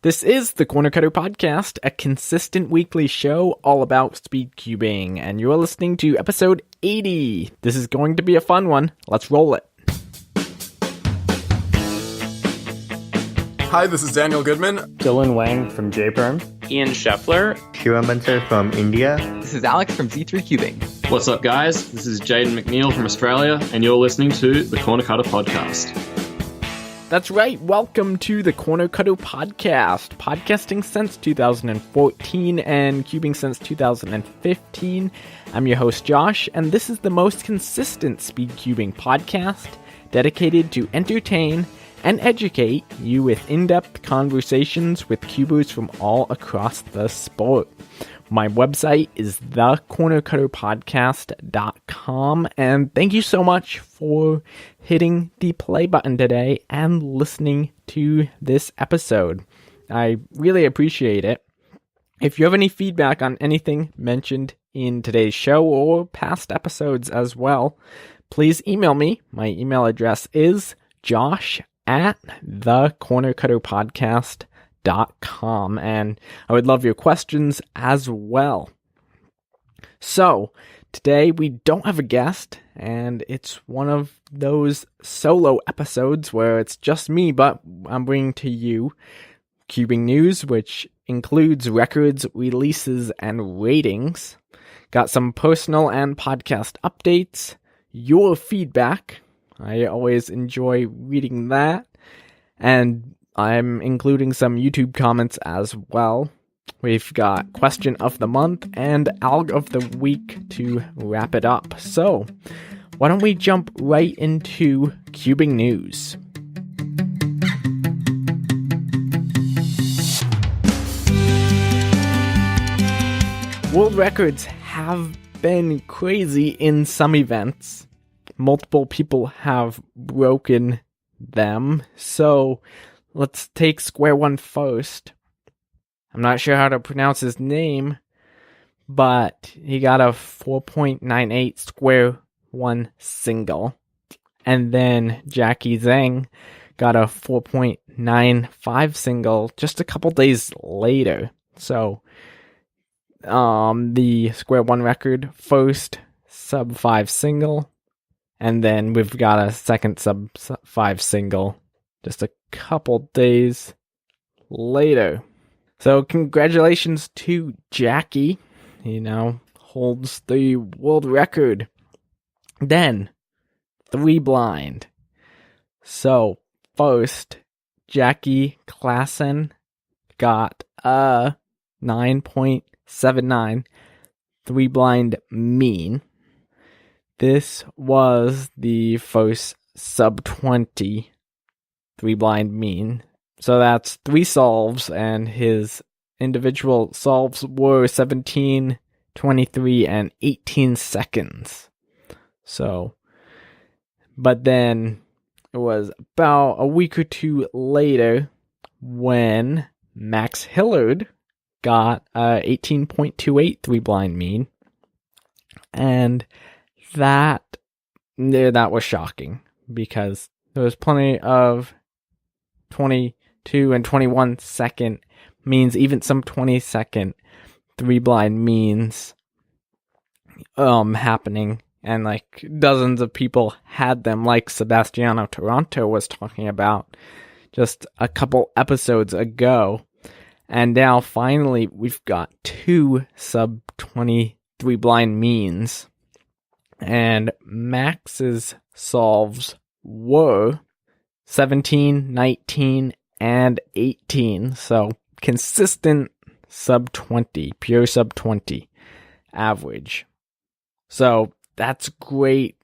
This is the Corner Cutter Podcast, a consistent weekly show all about speed cubing, and you're listening to episode 80. This is going to be a fun one. Let's roll it. Hi, this is Daniel Goodman. Dylan Wang from JPerm. Ian Scheffler. Pyraminx from India. This is Alex from Z3 Cubing. What's up, guys? This is Jaden McNeil from Australia, and you're listening to the Corner Cutter Podcast. That's right. Welcome to the Corner Cutter Podcast. Podcasting since 2014 and cubing since 2015. I'm your host, Josh, and this is the most consistent speed cubing podcast dedicated to entertain and educate you with in-depth conversations with cubers from all across the sport. My website is thecornercutterpodcast.com, and thank you so much for hitting the play button today and listening to this episode. I really appreciate it. If you have any feedback on anything mentioned in today's show or past episodes as well, please email me. My email address is josh@thecornercutterpodcast.com, and I would love your questions as well. So, today we don't have a guest, and it's one of those solo episodes where it's just me, but I'm bringing to you cubing news, which includes records, releases, and ratings. Got some personal and podcast updates, your feedback. I always enjoy reading that, and I'm including some YouTube comments as well. We've got question of the month and Alg of the week to wrap it up. So, why don't we jump right into cubing news? World records have been crazy in some events. Multiple people have broken them, so let's take Square One first. I'm not sure how to pronounce his name, but he got a 4.98 Square One single. And then Jackie Zhang got a 4.95 single just a couple days later. So, the Square One record, first sub-5 single, and then we've got a second sub-5 single just a couple days later. So congratulations to Jackie. He now holds the world record. Then, 3 blind. So, first, Jackie Klassen got a 9.79 3 blind mean. This was the first sub-20 3 blind mean. So that's 3 solves, and his individual solves were 17, 23, and 18 seconds. So, but then it was about a week or two later when Max Hillard got a 18.28 3 blind mean, and that was shocking because there was plenty of 22 and 21 second means, even some 20 second 3 blind means happening, and like dozens of people had them, like Sebastiano Toronto was talking about just a couple episodes ago. And now finally we've got 2 sub 23 blind means, and Max's solves were 17, 19, and 18. So consistent sub 20, pure sub 20 average. So that's great.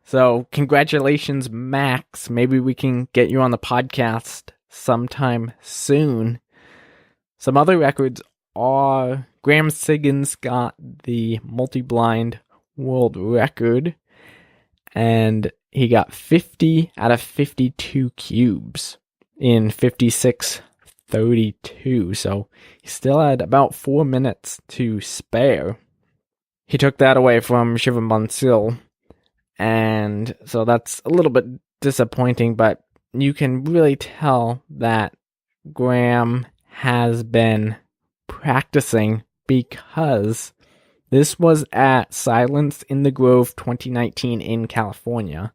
So congratulations, Max. Maybe we can get you on the podcast sometime soon. Some other records are Graham Siggins got the multi-blind world record, and he got 50 out of 52 cubes in 56:32. So he still had about 4 minutes to spare. He took that away from Shivam Bansil, and so that's a little bit disappointing, but you can really tell that Graham has been practicing because this was at Silence in the Grove 2019 in California.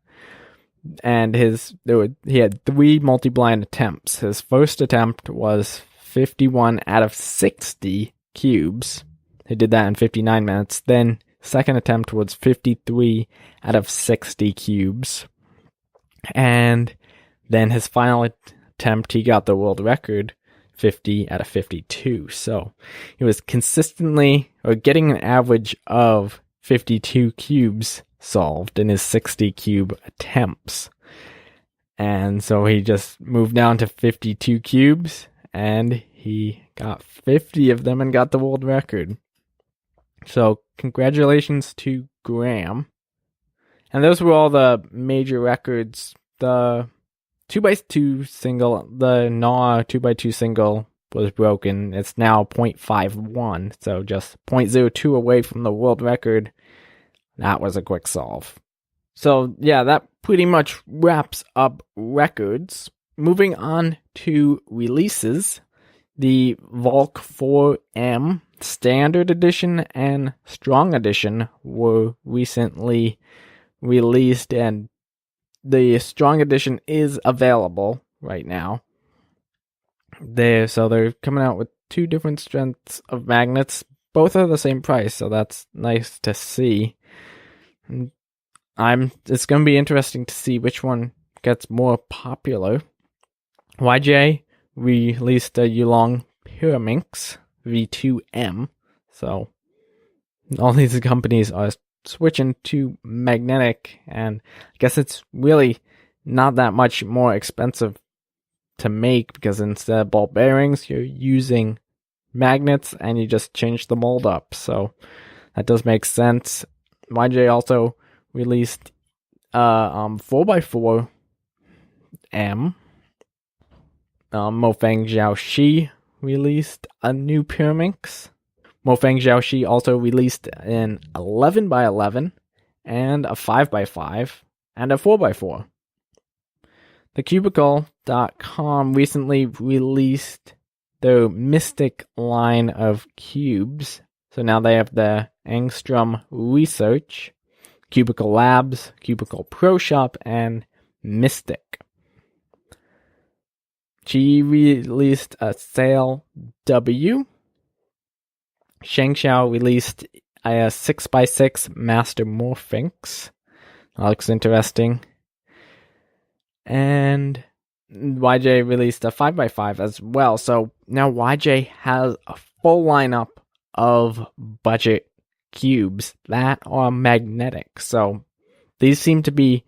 And he had 3 multi-blind attempts. His first attempt was 51 out of 60 cubes. He did that in 59 minutes. Then second attempt was 53 out of 60 cubes. And then his final attempt, he got the world record, 50 out of 52. So he was consistently, or getting an average of 52 cubes solved in his 60 cube attempts. And so he just moved down to 52 cubes, and he got 50 of them and got the world record. So congratulations to Graham. And those were all the major records. The 2x2 single, the NAW 2x2 single was broken. It's now 0.51, so just 0.02 away from the world record. That was a quick solve. So yeah, that pretty much wraps up records. Moving on to releases. The Volk 4M Standard Edition and Strong Edition were recently released, and the Strong Edition is available right now. They're coming out with 2 different strengths of magnets. Both are the same price, so that's nice to see. It's going to be interesting to see which one gets more popular. YJ released a Yulong Pyraminx V2M, so all these companies are switching to magnetic, and I guess it's really not that much more expensive to make, because instead of ball bearings, you're using magnets and you just change the mold up, so that does make sense. YJ also released 4x4M. Mofeng Xiaoxi released a new Pyraminx. Mofeng Xiaoxi also released an 11x11 and a 5x5 and a 4x4. TheCubicle.com recently released their Mystic line of cubes. So now they have the Angstrom Research, Cubicle Labs, Cubicle Pro Shop, and Mystic. She released a Sail W. Shengxiao released a 6x6 Master Morphinx. That looks interesting. And YJ released a 5x5 as well. So now YJ has a full lineup of budget cubes that are magnetic. So these seem to be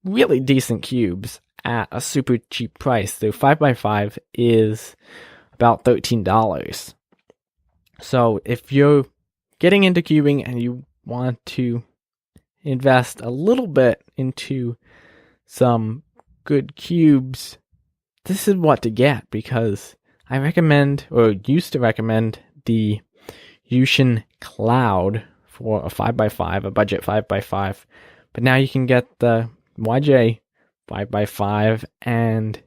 really decent cubes at a super cheap price. The 5x5 is about $13. So if you're getting into cubing and you want to invest a little bit into some good cubes, this is what to get, because I recommend, or used to recommend, the Yushin Cloud for a 5x5, a budget 5x5. But now you can get the YJ 5x5, and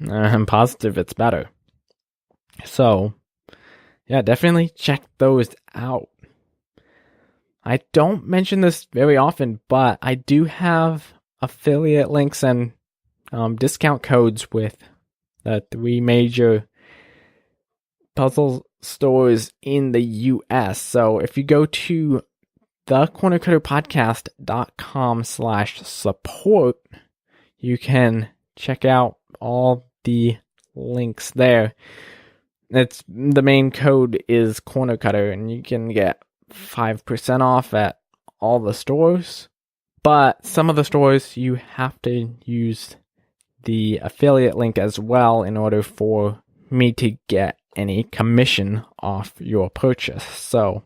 I'm positive it's better. So yeah, definitely check those out. I don't mention this very often, but I do have affiliate links and discount codes with the 3 major puzzle stores in the US. So if you go to thecornercutterpodcast.com/support, you can check out all the links there. It's the main code is Corner Cutter, and you can get 5% off at all the stores. But some of the stores you have to use the affiliate link as well in order for me to get any commission off your purchase. So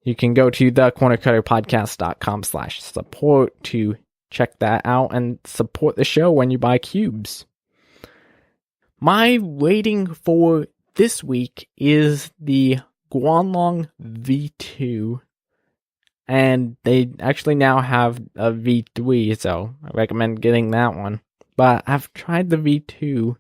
you can go to thecornercutterpodcast.com/support to check that out and support the show when you buy cubes. My rating for this week is the Guanlong V2, and they actually now have a V3, so I recommend getting that one. But I've tried the V2,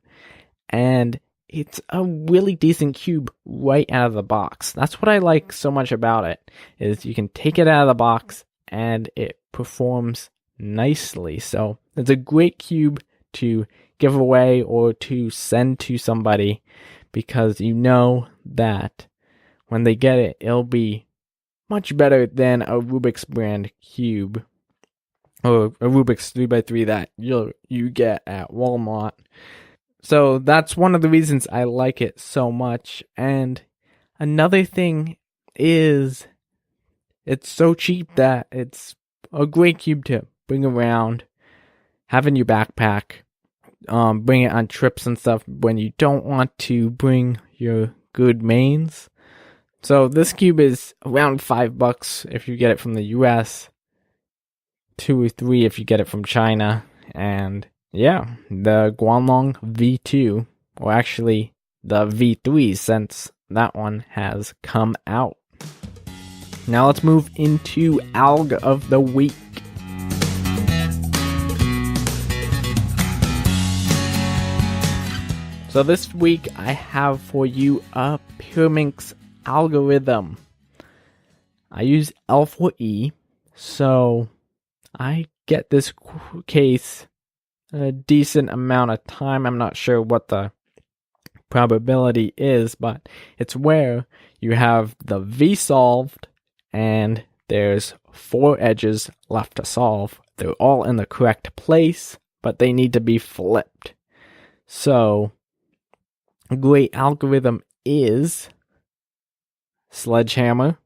and it's a really decent cube right out of the box. That's what I like so much about it, is you can take it out of the box and it performs nicely. So it's a great cube to give away or to send to somebody, because you know that when they get it, it'll be much better than a Rubik's brand cube or a Rubik's 3x3 that you get at Walmart. So that's one of the reasons I like it so much. And another thing is it's so cheap that it's a great cube to bring around, have in your backpack, bring it on trips and stuff when you don't want to bring your good mains. So this cube is around $5 if you get it from the US, $2 or $3 if you get it from China, and yeah, the Guanlong V2, or actually the V3 since that one has come out. Now let's move into Alg of the Week. So this week I have for you a Pyraminx algorithm. I use L4E, so I get this case a decent amount of time. I'm not sure what the probability is, but it's where you have the V solved and there's 4 edges left to solve. They're all in the correct place, but they need to be flipped. So a great algorithm is sledgehammer,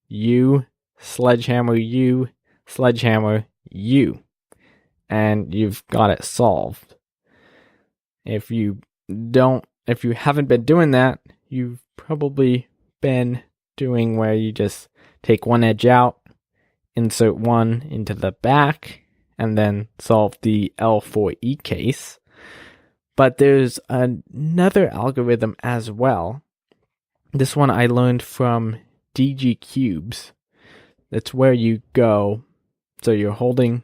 U, sledgehammer, U, sledgehammer, U. And you've got it solved. If you haven't been doing that, you've probably been doing where you just take one edge out, insert one into the back, and then solve the L4E case. But there's another algorithm as well. This one I learned from DG Cubes. That's where you go. So you're holding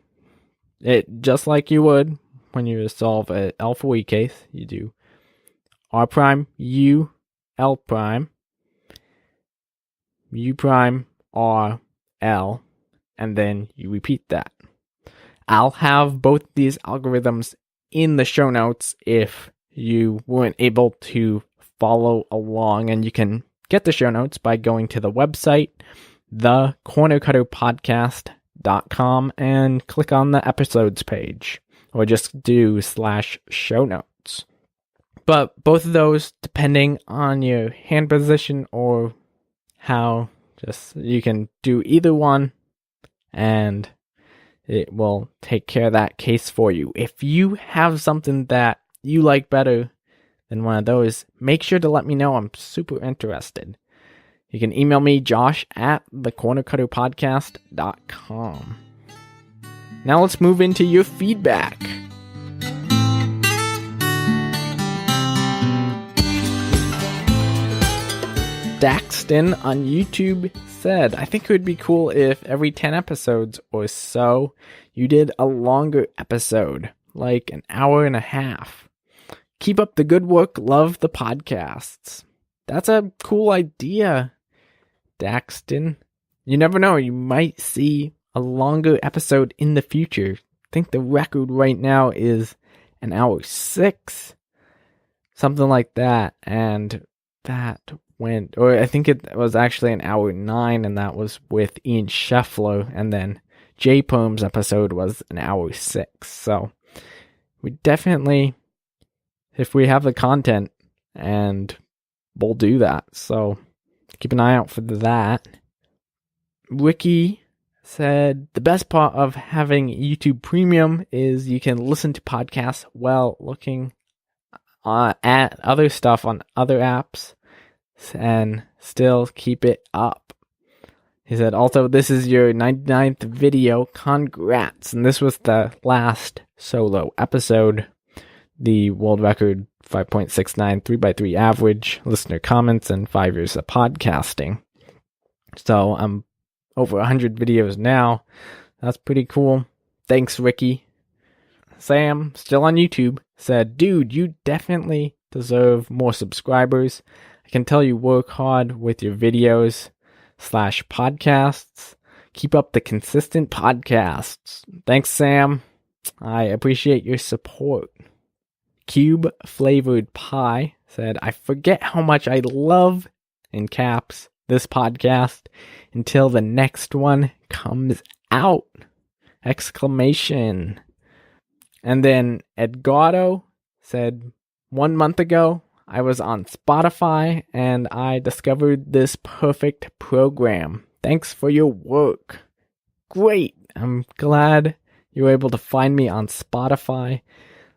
it just like you would when you solve an L4E case. You do R prime, U, L prime, U prime, R, L, and then you repeat that. I'll have both these algorithms in the show notes if you weren't able to follow along, and you can get the show notes by going to the website, thecornercutterpodcast.com, and click on the episodes page, or just do /show notes. But both of those, depending on your hand position or how, just you can do either one and it will take care of that case for you. If you have something that you like better than one of those, make sure to let me know. I'm super interested. You can email me, josh@thecornercutterpodcast.com. Now let's move into your feedback. Daxton on YouTube said, I think it would be cool if every 10 episodes or so you did a longer episode, like an hour and a half. Keep up the good work. Love the podcasts. That's a cool idea, Daxton. You never know. You might see a longer episode in the future. I think the record right now is an hour 6. Something like that. And that went, or I think it was actually an hour 9, and that was with Ian Scheffler. And then J Perm's episode was an hour 6. So we definitely, if we have the content, and we'll do that. So keep an eye out for that. Ricky said, the best part of having YouTube Premium is you can listen to podcasts while looking at other stuff on other apps and still keep it up. He said, also, this is your 99th video. Congrats. And this was the last solo episode. The world record 5.69 3x3 average, listener comments, and 5 years of podcasting. So I'm over 100 videos now. That's pretty cool. Thanks, Ricky. Sam, still on YouTube, said, dude, you definitely deserve more subscribers. I can tell you work hard with your videos / podcasts. Keep up the consistent podcasts. Thanks, Sam. I appreciate your support. Cube Flavored Pie said, I forget how much I love, in caps, this podcast until the next one comes out! Exclamation. And then Edgardo said, 1 month ago, I was on Spotify and I discovered this perfect program. Thanks for your work. Great. I'm glad you were able to find me on Spotify.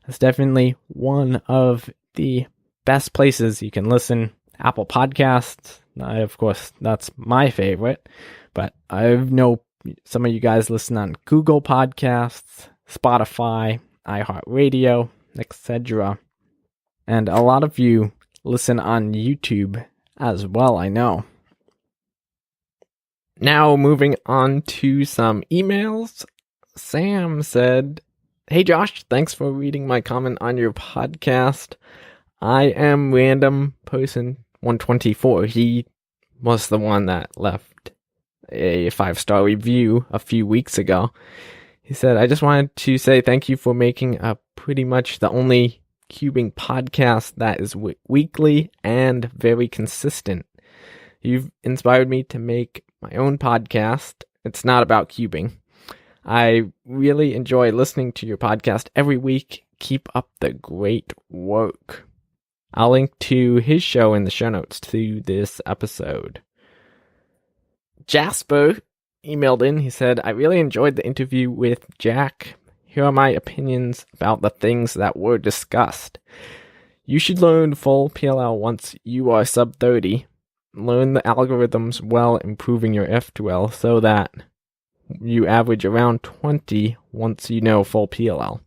That's definitely one of the best places you can listen. Apple Podcasts, of course, that's my favorite. But I know some of you guys listen on Google Podcasts, Spotify, iHeartRadio, etc. And a lot of you listen on YouTube as well, I know. Now moving on to some emails. Sam said, hey Josh, thanks for reading my comment on your podcast. I am random person 124. He was the one that left a 5-star review a few weeks ago. He said, I just wanted to say thank you for making a pretty much the only cubing podcast that is weekly and very consistent. You've inspired me to make my own podcast. It's not about cubing. I really enjoy listening to your podcast every week. Keep up the great work. I'll link to his show in the show notes to this episode. Jasper emailed in. He said, I really enjoyed the interview with Jack. Here are my opinions about the things that were discussed. You should learn full PLL once you are sub 30. Learn the algorithms while improving your F2L so that you average around 20 once you know full PLL.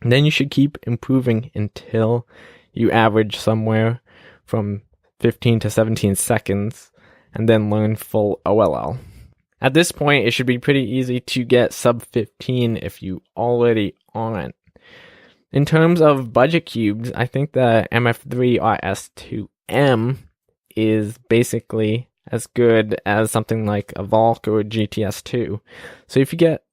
And then you should keep improving until you average somewhere from 15 to 17 seconds and then learn full OLL. At this point, it should be pretty easy to get sub 15 if you already aren't. In terms of budget cubes, I think the MF3 RS2M is basically as good as something like a Valk or a GTS2. So if you get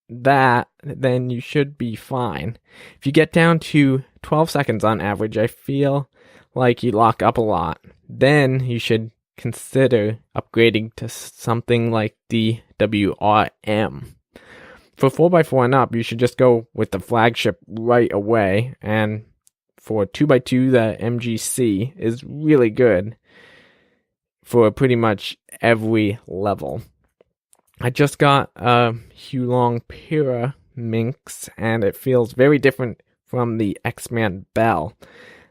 that, then you should be fine. If you get down to 12 seconds on average, I feel like you lock up a lot. Then you should consider upgrading to something like the WRM. For 4x4 and up, you should just go with the flagship right away. And for 2x2, the MGC is really good for pretty much every level. I just got a Hulong Pyraminx, and it feels very different from the X-Man Bell.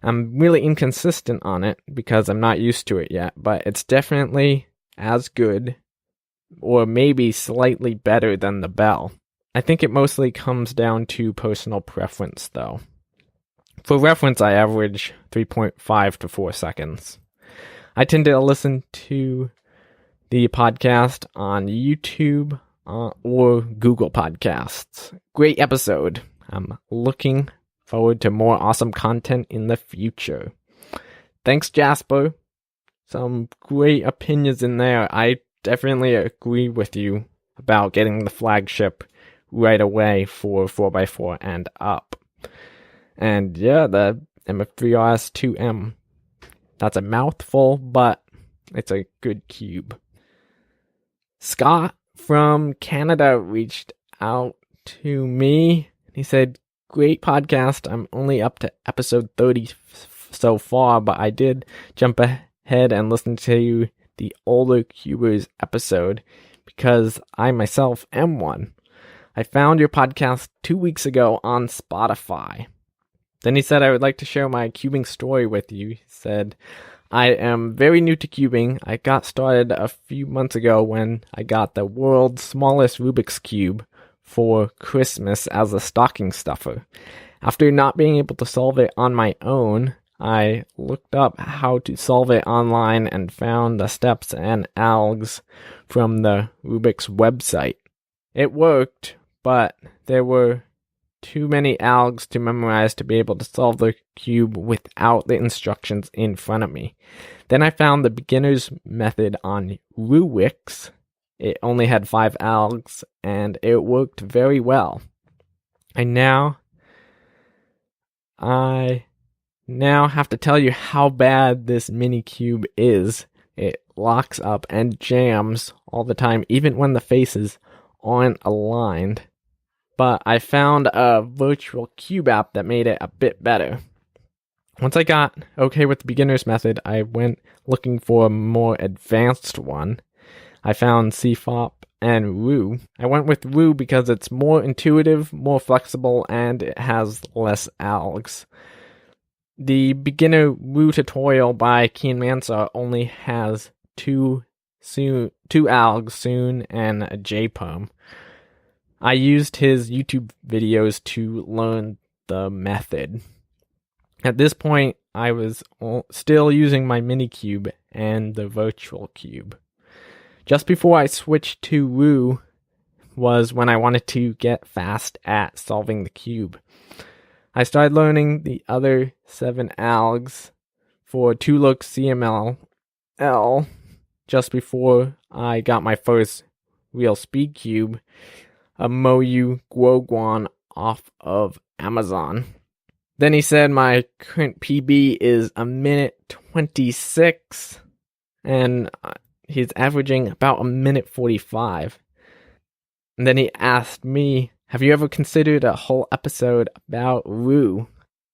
I'm really inconsistent on it because I'm not used to it yet, but it's definitely as good, or maybe slightly better than the Bell. I think it mostly comes down to personal preference, though. For reference, I average 3.5 to 4 seconds. I tend to listen to the podcast on YouTube or Google Podcasts. Great episode. I'm looking forward to more awesome content in the future. Thanks, Jasper. Some great opinions in there. I definitely agree with you about getting the flagship right away for 4x4 and up. And yeah, the MF3RS2M. That's a mouthful, but it's a good cube. Scott from Canada reached out to me. He said, great podcast. I'm only up to episode 30 so far, but I did jump ahead and listen to the older Cubers episode because I myself am one. I found your podcast 2 weeks ago on Spotify. Then he said, I would like to share my cubing story with you. He said, I am very new to cubing. I got started a few months ago when I got the world's smallest Rubik's Cube for Christmas as a stocking stuffer. After not being able to solve it on my own, I looked up how to solve it online and found the steps and Algs from the Rubik's website. It worked, but there were too many algs to memorize to be able to solve the cube without the instructions in front of me. Then I found the beginner's method on Ruwix. It only had 5 algs, and it worked very well. I now have to tell you how bad this mini cube is. It locks up and jams all the time, even when the faces aren't aligned. But I found a virtual cube app that made it a bit better. Once I got okay with the beginner's method, I went looking for a more advanced one. I found CFOP and Ru. I went with Ru because it's more intuitive, more flexible, and it has less algs. The beginner Ru tutorial by Kian Mansour only has two algs soon and a JPerm. I used his YouTube videos to learn the method. At this point, I was still using my mini cube and the virtual cube. Just before I switched to Ru was when I wanted to get fast at solving the cube. I started learning the other 7 algs for Tuluk CML just before I got my first real speed cube, a Moyu Guoguan off of Amazon. Then he said my current PB is 1:26, and he's averaging about 1:45. And then he asked me, have you ever considered a whole episode about Ru?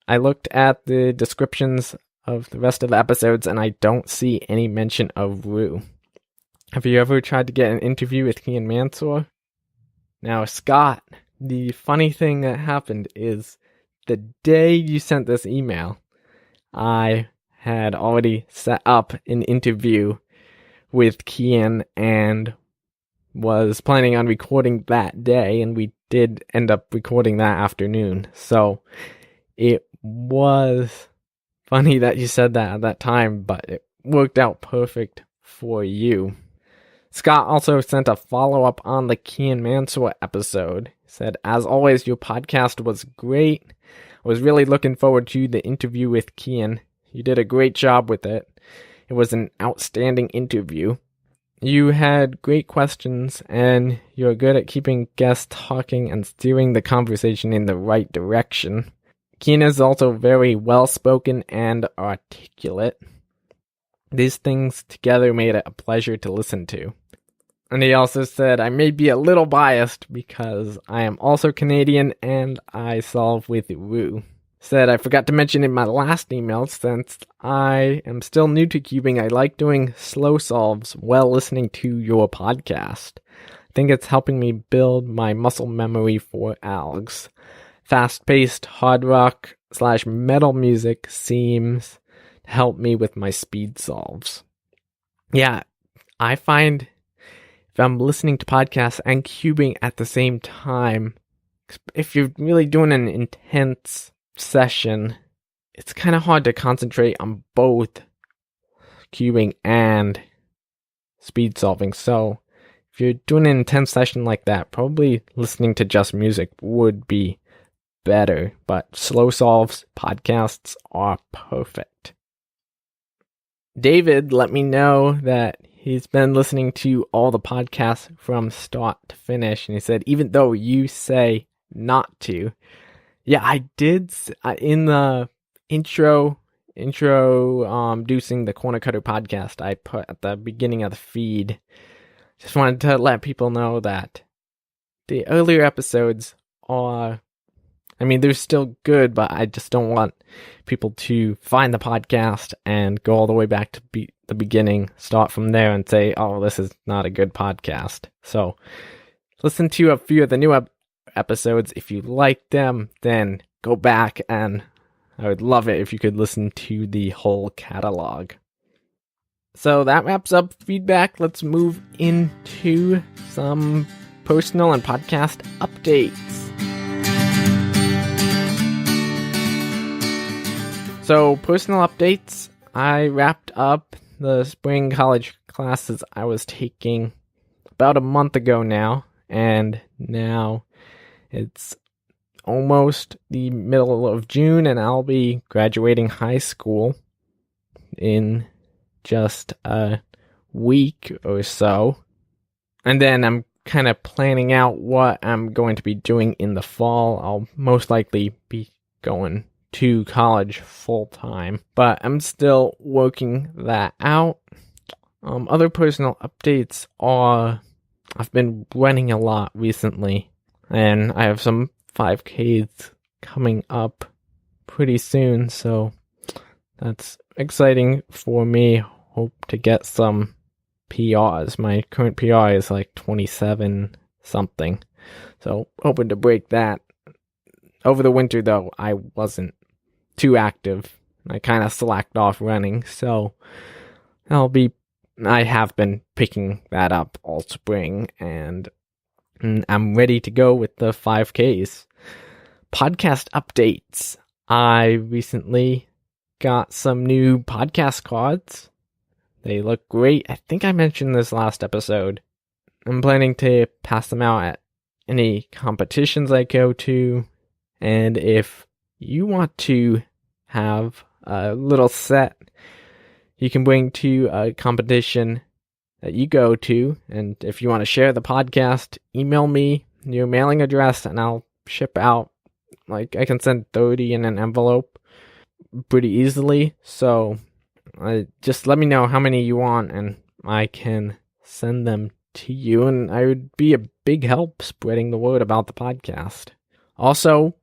I looked at the descriptions of the rest of the episodes, and I don't see any mention of Ru. Have you ever tried to get an interview with Kian Mansour? Now, Scott, the funny thing that happened is the day you sent this email, I had already set up an interview with Kian and was planning on recording that day, and we did end up recording that afternoon. So it was funny that you said that at that time, but it worked out perfect for you. Scott also sent a follow-up on the Kian Mansour episode. He said, as always, your podcast was great. I was really looking forward to the interview with Kian. You did a great job with it. It was an outstanding interview. You had great questions, and you're good at keeping guests talking and steering the conversation in the right direction. Kian is also very well-spoken and articulate. These things together made it a pleasure to listen to. And he also said, I may be a little biased because I am also Canadian and I solve with Ru. Said, I forgot to mention in my last email, since I am still new to cubing, I like doing slow solves while listening to your podcast. I think it's helping me build my muscle memory for algs. Fast-paced hard rock / metal music seems to help me with my speed solves. Yeah, I find if I'm listening to podcasts and cubing at the same time, if you're really doing an intense session, it's kind of hard to concentrate on both cubing and speed solving. So if you're doing an intense session like that, probably listening to just music would be better. But slow solves podcasts are perfect. David let me know that he's been listening to all the podcasts from start to finish, and he said, even though you say not to. Yeah, I did in the intro introducing the Corner Cutter podcast I put at the beginning of the feed. Just wanted to let people know that the earlier episodes are, they're still good, but I just don't want people to find the podcast and go all the way back to the beginning, start from there and say, oh, this is not a good podcast. So listen to a few of the new episodes. If you like them, then go back, and I would love it if you could listen to the whole catalog. So that wraps up feedback. Let's move into some personal and podcast updates. So, personal updates. I wrapped up the spring college classes I was taking about a month ago now, and now it's almost the middle of June, and I'll be graduating high school in just a week or so. And then I'm kind of planning out what I'm going to be doing in the fall. I'll most likely be going to college full time, but I'm still working that out. Other personal updates are I've been running a lot recently, and I have some 5Ks coming up pretty soon, so that's exciting for me. Hope to get some PRs. My current PR is like 27 something, so hoping to break that. Over the winter, though, I wasn't too active. I kind of slacked off running, so I have been picking that up all spring, and I'm ready to go with the 5Ks. Podcast updates. I recently got some new podcast cards. They look great. I think I mentioned this last episode. I'm planning to pass them out at any competitions I go to, and if you want to have a little set you can bring to a competition that you go to, and if you want to share the podcast, email me your mailing address and I'll ship out. Like, I can send 30 in an envelope pretty easily, so just let me know how many you want and I can send them to you, and I would be a big help spreading the word about the podcast. Also,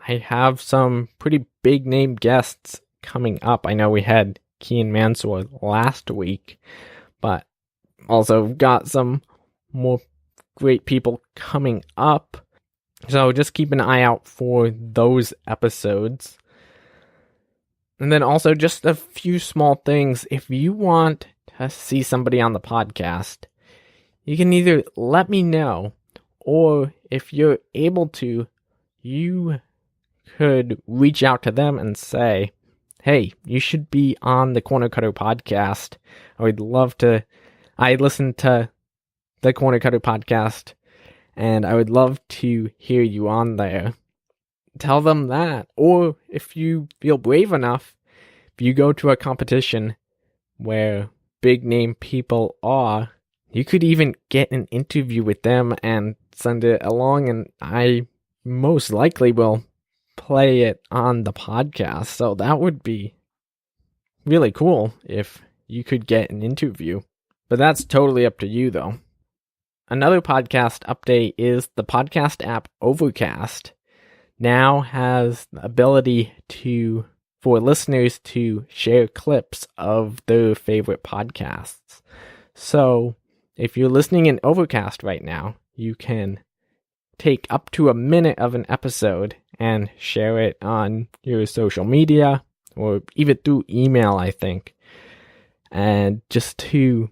I have some pretty big name guests coming up. I know we had Kian Mansour last week, but also got some more great people coming up. So just keep an eye out for those episodes. And then also just a few small things. If you want to see somebody on the podcast, you can either let me know, or if you're able to, you could reach out to them and say, hey, you should be on the Corner Cutter podcast. I would love to. I listen to the Corner Cutter podcast, and I would love to hear you on there. Tell them that. Or if you feel brave enough, if you go to a competition where big name people are, you could even get an interview with them and send it along, and I most likely will play it on the podcast. So that would be really cool if you could get an interview. But that's totally up to you, though. Another podcast update is the podcast app Overcast now has the ability for listeners to share clips of their favorite podcasts. So if you're listening in Overcast right now, you can take up to a minute of an episode and share it on your social media or even through email, I think. And just to,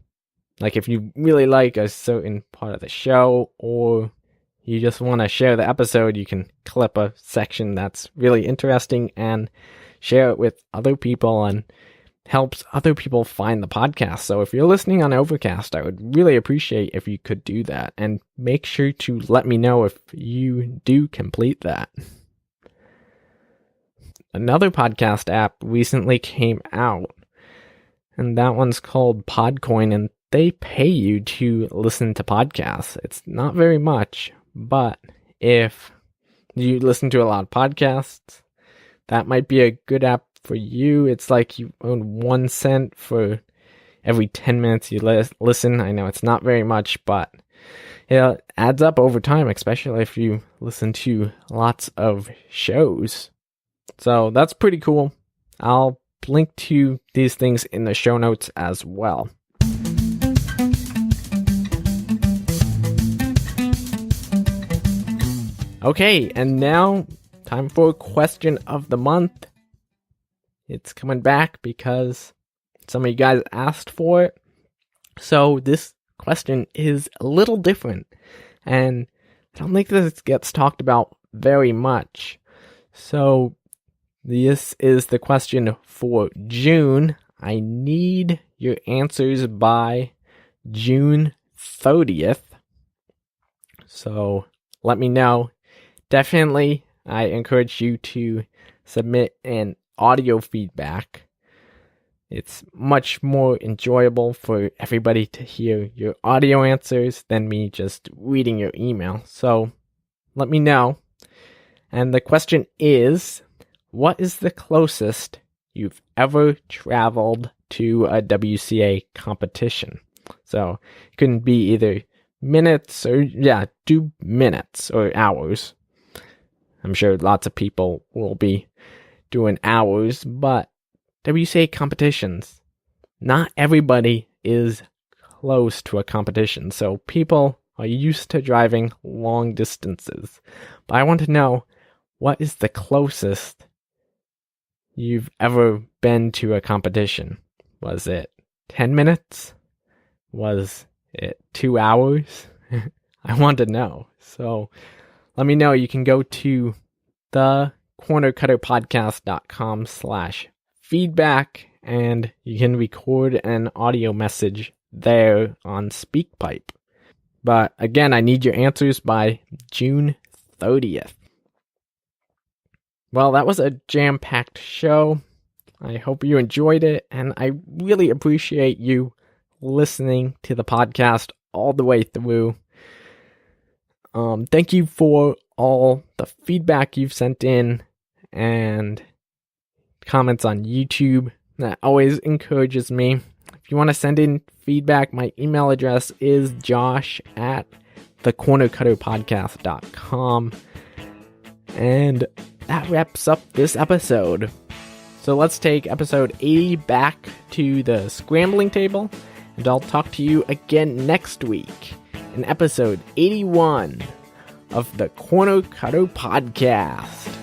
like, if you really like a certain part of the show or you just want to share the episode, you can clip a section that's really interesting and share it with other people, and helps other people find the podcast. So if you're listening on Overcast, I would really appreciate if you could do that, and make sure to let me know if you do complete that. Another podcast app recently came out, and that one's called Podcoin, and they pay you to listen to podcasts. It's not very much, but if you listen to a lot of podcasts, that might be a good app for you. It's like you earn 1 cent for every 10 minutes you listen. I know it's not very much, but it adds up over time, especially if you listen to lots of shows. So that's pretty cool. I'll link to these things in the show notes as well. Okay, and now time for question of the month. It's coming back because some of you guys asked for it. So this question is a little different, and I don't think this gets talked about very much. So this is the question for June. I need your answers by June 30th. So let me know. Definitely I encourage you to submit an audio feedback. It's much more enjoyable for everybody to hear your audio answers than me just reading your email. So let me know. And the question is, what is the closest you've ever traveled to a WCA competition? So it couldn't be either minutes or, do minutes or hours. I'm sure lots of people will be doing hours, but WCA competitions, not everybody is close to a competition. So people are used to driving long distances. But I want to know, what is the closest you've ever been to a competition? Was it 10 minutes? Was it 2 hours? I want to know. So let me know. You can go to thecornercutterpodcast.com/feedback and you can record an audio message there on SpeakPipe. But again, I need your answers by June 30th. Well, that was a jam-packed show. I hope you enjoyed it, and I really appreciate you listening to the podcast all the way through. Thank you for all the feedback you've sent in and comments on YouTube. That always encourages me. If you want to send in feedback, my email address is josh@thecornercutterpodcast.com. And that wraps up this episode. So let's take episode 80 back to the scrambling table, and I'll talk to you again next week in episode 81 of the Corner Cutter Podcast.